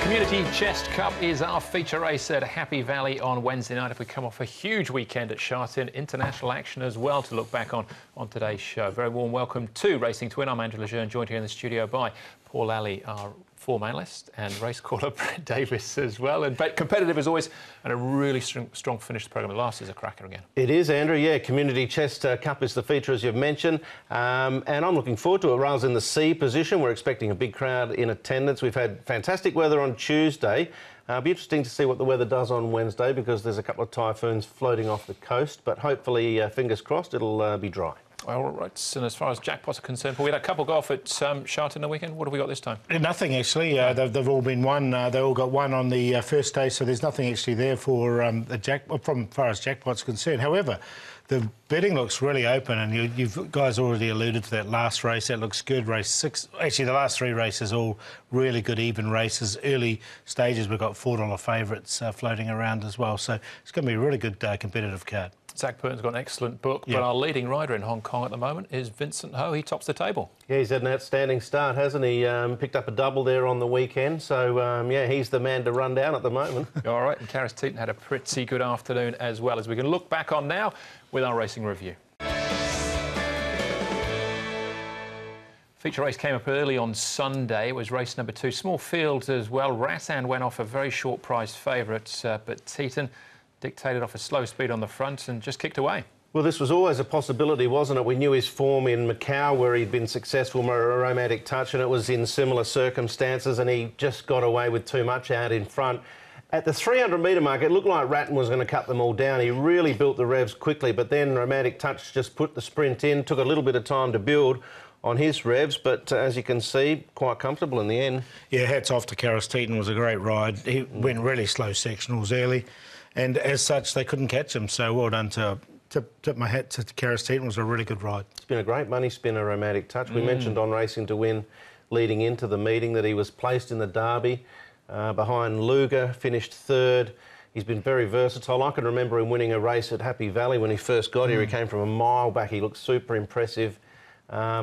Community Chest Cup is our feature race at Happy Valley on Wednesday night. If we come off a huge weekend at Sharton, international action as well to look back on today's show. Very warm welcome to Racing Twin. I'm Andrew Lejeune, joined here in the studio by Paul Alley, our form analyst, and race caller Brett Davis as well. And competitive as always, and a really strong finish to the programme. The last is a cracker again. It is, Andrew. Yeah, Community Chest Cup is the feature, as you've mentioned. And I'm looking forward to it. Rails in the C position. We're expecting a big crowd in attendance. We've had fantastic weather on Tuesday. It'll be interesting to see what the weather does on Wednesday because there's a couple of typhoons floating off the coast. But hopefully, fingers crossed, it'll be dry. All right, and as far as jackpots are concerned, we had a couple golf at Sharton the weekend. What have we got this time? Nothing, actually. They've all been won. They all got one on the first day, so there's nothing actually there for the jackpot, from as far as jackpots are concerned. However, the betting looks really open, and you've guys already alluded to that last race. That looks good. Race 6. Actually, the last 3 races all really good, even races. Early stages, we've got $4 favourites floating around as well. So it's going to be a really good competitive card. Zach Purton's got an excellent book, but our leading rider in Hong Kong at the moment is Vincent Ho. He tops the table. Yeah, he's had an outstanding start, hasn't he? Picked up a double there on the weekend, so yeah, he's the man to run down at the moment. All right, and Karis Teeton had a pretty good afternoon as well, as we can look back on now with our racing review. Feature race came up early on Sunday. It was race number 2. Small field as well. Rattan went off a very short price favourite, but Teeton dictated off a slow speed on the front and just kicked away. Well, this was always a possibility, wasn't it? We knew his form in Macau, where he'd been successful with a Romantic Touch, and it was in similar circumstances, and he just got away with too much out in front. At the 300-metre mark, it looked like Rattan was going to cut them all down. He really built the revs quickly, but then Romantic Touch just put the sprint in, took a little bit of time to build on his revs, but as you can see, quite comfortable in the end. Yeah, hats off to Karis Teeton. It was a great ride. He went really slow sectionals early, and as such, they couldn't catch him. So well done to tip my hat to Karis Teeton. It was a really good ride. It's been a great money spinner, Romantic Touch. We mentioned on Racing to Win leading into the meeting that he was placed in the Derby behind Luger, finished 3rd. He's been very versatile. I can remember him winning a race at Happy Valley when he first got here. He came from a mile back. He looked super impressive.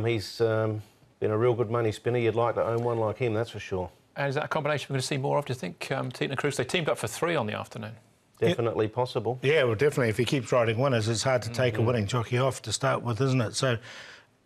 He's been a real good money spinner. You'd like to own one like him, that's for sure. And is that a combination we're going to see more of, do you think? Teeton and Cruz, they teamed up for 3 on the afternoon. Definitely possible. Yeah, well, definitely. If he keeps riding winners, it's hard to take a winning jockey off to start with, isn't it? So,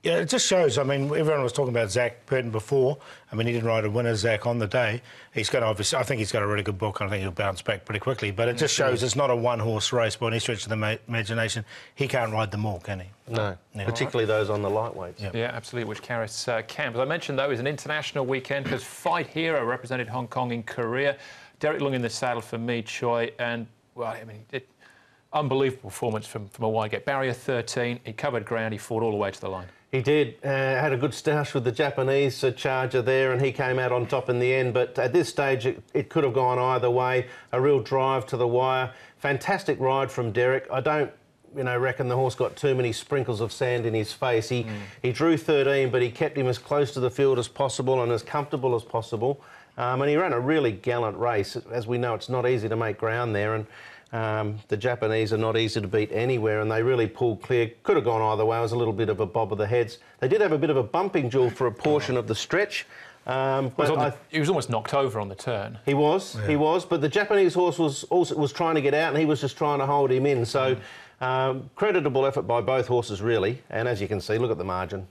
yeah, it just shows. I mean, everyone was talking about Zach Purton before. I mean, he didn't ride a winner, Zach, on the day. He's got obviously, I think he's got a really good book, and I think he'll bounce back pretty quickly. But it just shows it's not a one-horse race by any stretch of the imagination. He can't ride them all, can he? No, particularly those on the lightweights. Yeah, absolutely, which Karis can. As I mentioned, though, it was an international weekend because Fight Hero represented Hong Kong in Korea. Derek Lung in the saddle for Mi Choi, and well, I mean, unbelievable performance from a wide gate. Barrier 13, he covered ground, he fought all the way to the line. He did. Had a good stoush with the Japanese charger there, and he came out on top in the end. But at this stage, it could have gone either way. A real drive to the wire. Fantastic ride from Derek. I don't, reckon the horse got too many sprinkles of sand in his face. He drew 13, but he kept him as close to the field as possible and as comfortable as possible. And he ran a really gallant race. As we know, it's not easy to make ground there, and the Japanese are not easy to beat anywhere, and they really pulled clear. Could have gone either way. It was a little bit of a bob of the heads. They did have a bit of a bumping duel for a portion of the stretch. But he was almost knocked over on the turn. He was, but the Japanese horse was trying to get out, and he was just trying to hold him in. So creditable effort by both horses, really. And as you can see, look at the margin.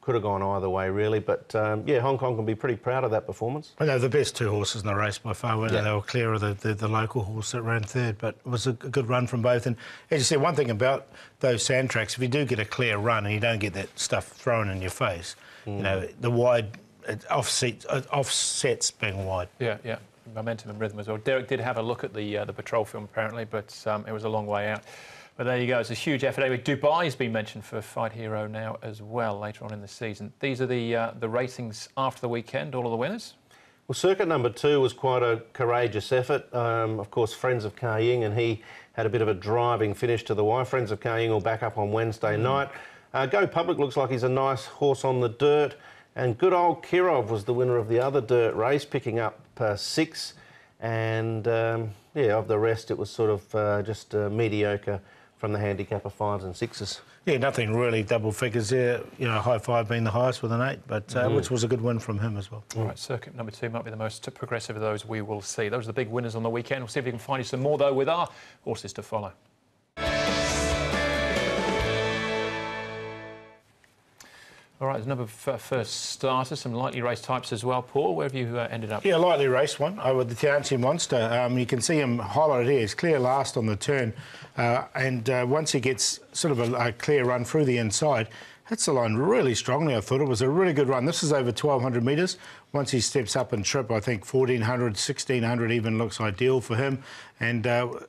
Could have gone either way, really. But yeah, Hong Kong can be pretty proud of that performance. Well, they're the best 2 horses in the race by far, weren't they? They were clear of the local horse that ran 3rd, but it was a good run from both. And as you said, one thing about those sand tracks, if you do get a clear run and you don't get that stuff thrown in your face, the wide offsets being wide. Yeah. Momentum and rhythm as well. Derek did have a look at the patrol film, apparently, but it was a long way out. But there you go. It's a huge effort. Anyway, Dubai's been mentioned for Fight Hero now as well later on in the season. These are the ratings after the weekend, all of the winners. Well, circuit number 2 was quite a courageous effort. Of course, Friends of Ka Ying, and he had a bit of a driving finish to the wire. Friends of Ka Ying will back up on Wednesday night. Go Public looks like he's a nice horse on the dirt. And good old Kirov was the winner of the other dirt race, picking up 6. And, yeah, of the rest, it was sort of just mediocre from the handicap of 5s and 6s. Yeah, nothing really double figures there. You know, High Five being the highest with an 8, but which was a good win from him as well. All right, circuit number 2 might be the most progressive of those we will see. Those are the big winners on the weekend. We'll see if we can find you some more, though, with our horses to follow. All right, there's a number of first starters, some lightly raced types as well. Paul, where have you ended up? Yeah, lightly raced one with the Tianchi Monster. You can see him highlighted here. He's clear last on the turn. Once he gets sort of a clear run through the inside, hits the line really strongly. I thought it was a really good run. This is over 1,200 metres. Once he steps up and trip, I think 1,400, 1,600 even looks ideal for him. And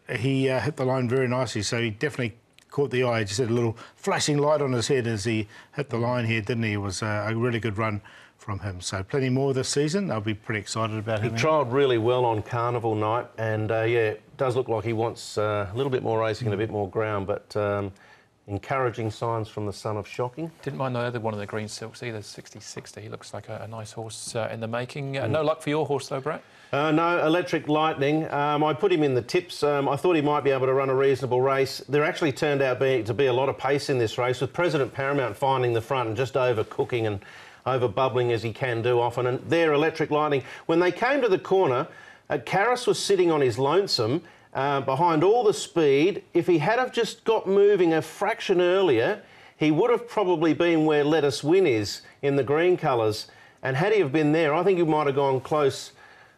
he hit the line very nicely, so he definitely caught the eye. He just had a little flashing light on his head as he hit the line here, didn't he? It was a really good run from him. So plenty more this season. I'll be pretty excited about him. He trialled really well on Carnival night, and yeah, it does look like he wants a little bit more racing and a bit more ground, but encouraging signs from the son of Shocking. Didn't mind the other one of the green silks either, 60-60. He looks like a nice horse in the making. No luck for your horse though, Brett? No, Electric Lightning. I put him in the tips. I thought he might be able to run a reasonable race. There actually turned out to be a lot of pace in this race, with President Paramount finding the front and just overcooking and over-bubbling as he can do often. And there, Electric Lightning, when they came to the corner, Karras was sitting on his lonesome behind all the speed. If he had have just got moving a fraction earlier, he would have probably been where Let Us Win is in the green colours. And had he have been there, I think he might have gone close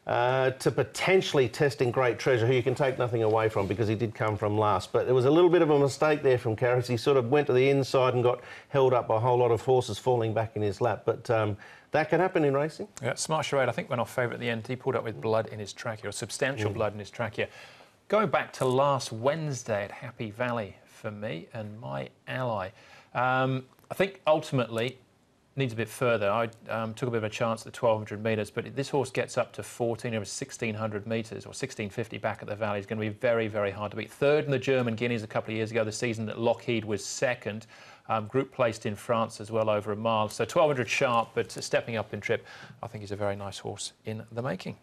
to potentially testing Great Treasure, who you can take nothing away from because he did come from last. But there was a little bit of a mistake there from Karras. He sort of went to the inside and got held up by a whole lot of horses falling back in his lap. But that can happen in racing. Yeah, Smart Charade, I think, went off favourite at the end. He pulled up with blood in his trachea, or substantial blood in his trachea. Going back to last Wednesday at Happy Valley for me and my ally, I think ultimately needs a bit further. I took a bit of a chance at the 1,200 metres, but if this horse gets up to 14 or 1,600 metres or 1,650 back at the Valley, it's going to be very, very hard to beat. Third in the German Guineas a couple of years ago, the season that Lockheed was second. Group placed in France as well, over a mile. So 1,200 sharp, but stepping up in trip, I think he's a very nice horse in the making.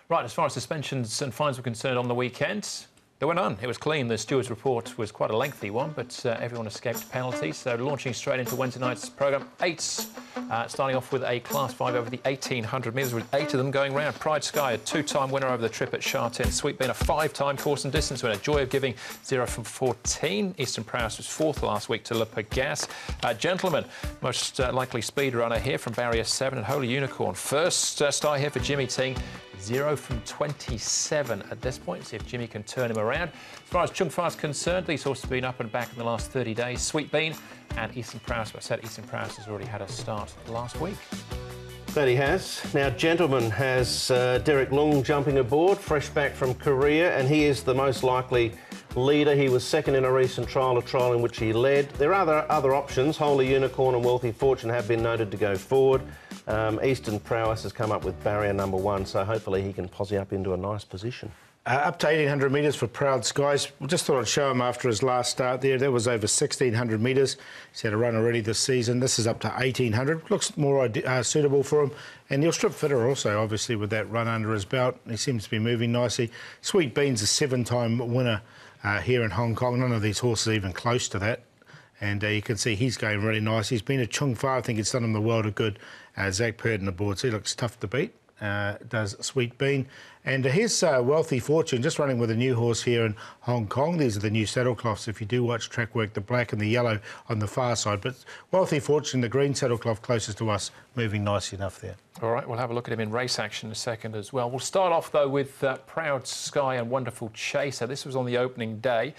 Right, as far as suspensions and fines were concerned on the weekend, there were none. It was clean. The steward's report was quite a lengthy one, but everyone escaped penalties. So launching straight into Wednesday night's programme, 8s, starting off with a Class 5 over the 1,800 metres, with 8 of them going round. Pride Sky, a 2-time winner over the trip at Shartin. Sweet Bean, a 5-time course and distance winner. Joy of Giving, 0 from 14. Eastern Prowess was 4th last week to Le Pegas. Gentleman, most likely speed runner here from Barrier 7, and Holy Unicorn. First star here for Jimmy Ting. 0 from 27 at this point. See if Jimmy can turn him around. As far as Chung Fa's concerned, these horses have been up and back in the last 30 days. Sweet Bean and Eastern Prowess. I said Eastern Prowess has already had a start last week. That he has. Now, Gentleman has Derek Lung jumping aboard, fresh back from Korea, and he is the most likely leader. He was second in a recent trial, a trial in which he led. There are other options. Holy Unicorn and Wealthy Fortune have been noted to go forward. Eastern Prowess has come up with barrier number 1, so hopefully he can posse up into a nice position. Up to 1,800 metres for Proud Skies. Just thought I'd show him after his last start there. That was over 1,600 metres. He's had a run already this season. This is up to 1,800. Looks more suitable for him. And he'll strip fitter also, obviously, with that run under his belt. He seems to be moving nicely. Sweet Bean's a 7-time winner here in Hong Kong. None of these horses are even close to that. And you can see he's going really nice. He's been a Chung Fa. I think it's done him the world of good. Zach Purden aboard, so he looks tough to beat. Does Sweet Bean. And here's Wealthy Fortune, just running with a new horse here in Hong Kong. These are the new saddlecloths, if you do watch track work, the black and the yellow on the far side. But Wealthy Fortune, the green saddlecloth closest to us, moving nicely enough there. All right, we'll have a look at him in race action in a second as well. We'll start off, though, with Proud Sky and Wonderful Chaser. This was on the opening day.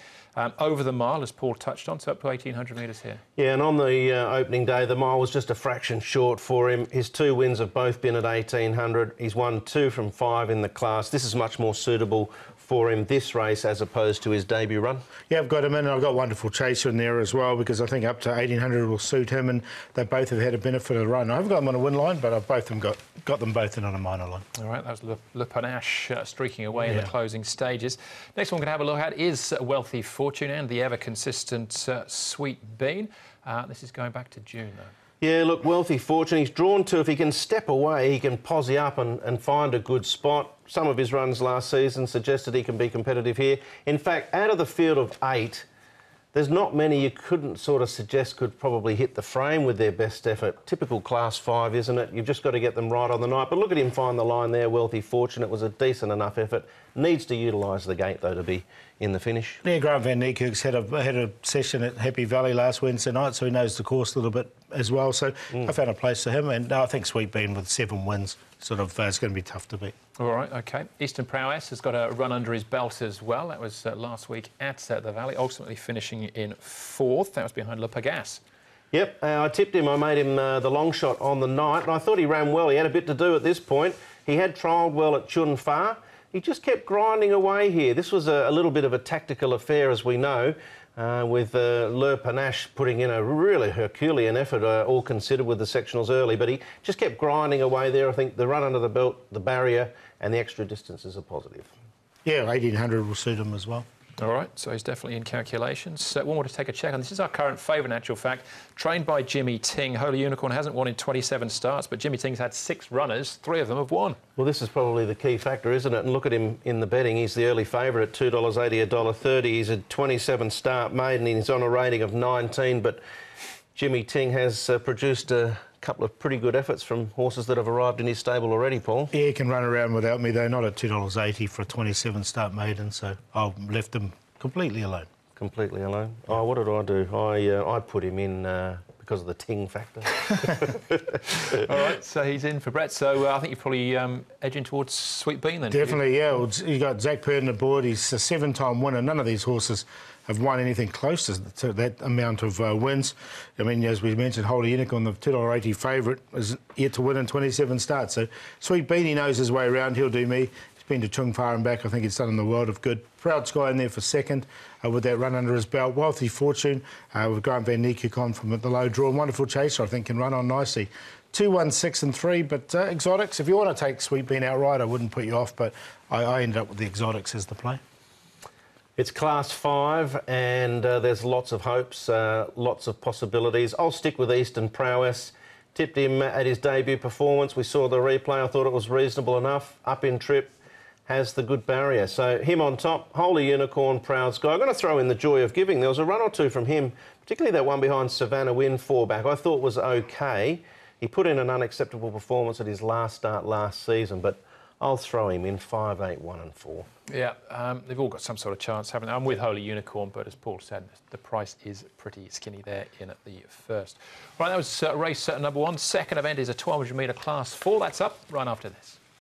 Over the mile, as Paul touched on, so up to 1,800 metres here. Yeah, and on the opening day, the mile was just a fraction short for him. His 2 wins have both been at 1,800. He's won 2 from 5 in the class. This is much more suitable for him this race as opposed to his debut run. Yeah, I've got him in, and I've got Wonderful Chaser in there as well, because I think up to 1,800 will suit him, and they both have had a benefit of the run. I haven't got them on a win line, but I've got them both in on a minor line. All right, that was Le Panache streaking away in the closing stages. Next one we're going to have a look at is Wealthy Fortune and the ever-consistent Sweet Bean. This is going back to June, though. Yeah, look, Wealthy Fortune, he's drawn to, if he can step away, he can posse up and find a good spot. Some of his runs last season suggested he can be competitive here. In fact, out of the field of 8, there's not many you couldn't sort of suggest could probably hit the frame with their best effort. Typical Class 5, isn't it? You've just got to get them right on the night. But look at him find the line there, Wealthy Fortune. It was a decent enough effort. Needs to utilise the gate, though, to be in the finish. Yeah, Grant van Niekerk's had a session at Happy Valley last Wednesday night, so he knows the course a little bit as well. So I found a place for him, and I think Sweet Bean with 7 wins sort of it's going to be tough to beat. All right, OK. Eastern Prowess has got a run under his belt as well. That was last week at the Valley, ultimately finishing in 4th. That was behind Le Pegas. Yep, I tipped him. I made him the long shot on the night, and I thought he ran well. He had a bit to do at this point. He had trialled well at Chun Fa. He just kept grinding away here. This was a little bit of a tactical affair, as we know, with Le Panache putting in a really Herculean effort, all considered, with the sectionals early. But he just kept grinding away there. I think the run under the belt, the barrier, and the extra distances are positive. Yeah, 1800 will suit him as well. All right, so he's definitely in calculations. One more to take a check on. This is our current favourite, in actual fact. Trained by Jimmy Ting. Holy Unicorn hasn't won in 27 starts, but Jimmy Ting's had 6 runners. 3 of them have won. Well, this is probably the key factor, isn't it? And look at him in the betting. He's the early favourite at $2.80, $1.30. He's a 27 start maiden. He's on a rating of 19, but Jimmy Ting has produced a couple of pretty good efforts from horses that have arrived in his stable already, Paul. Yeah, he can run around without me, though. Not at $2.80 for a 27 start maiden, so I've left him completely alone. Completely alone? Oh, what did I do? I put him in because of the Ting factor. All right, so he's in for Brett. So I think you're probably edging towards Sweet Bean then. Definitely, yeah. Well, you got Zach Purden aboard. He's a 7-time winner. None of these horses have won anything close to that amount of wins. I mean, as we mentioned, Holy Unicorn, the $2.80 favourite, is yet to win in 27 starts. So Sweet Bean, he knows his way around. He'll do me. Been to Chung Fa and back. I think it's done in the world of good. Proud Sky in there for 2nd with that run under his belt. Wealthy Fortune with Grant van Niekerk on from the low draw. Wonderful chaser, I think, can run on nicely. 2, 1, 6 and 3, but exotics, if you want to take Sweet Bean outright, I wouldn't put you off, but I ended up with the exotics as the play. It's Class 5 and there's lots of hopes, lots of possibilities. I'll stick with Eastern Prowess. Tipped him at his debut performance. We saw the replay. I thought it was reasonable enough. Up in trip. Has the good barrier. So him on top, Holy Unicorn, Proud Sky. I'm going to throw in the Joy of Giving. There was a run or two from him, particularly that one behind Savannah Win 4 back. I thought was OK. He put in an unacceptable performance at his last start last season, but I'll throw him in 5, 8, 1 and 4. Yeah, they've all got some sort of chance, haven't they? I'm with Holy Unicorn, but as Paul said, the price is pretty skinny there in at the first. Right, that was race number 1. Second event is a 1200 metre Class 4. That's up right after this.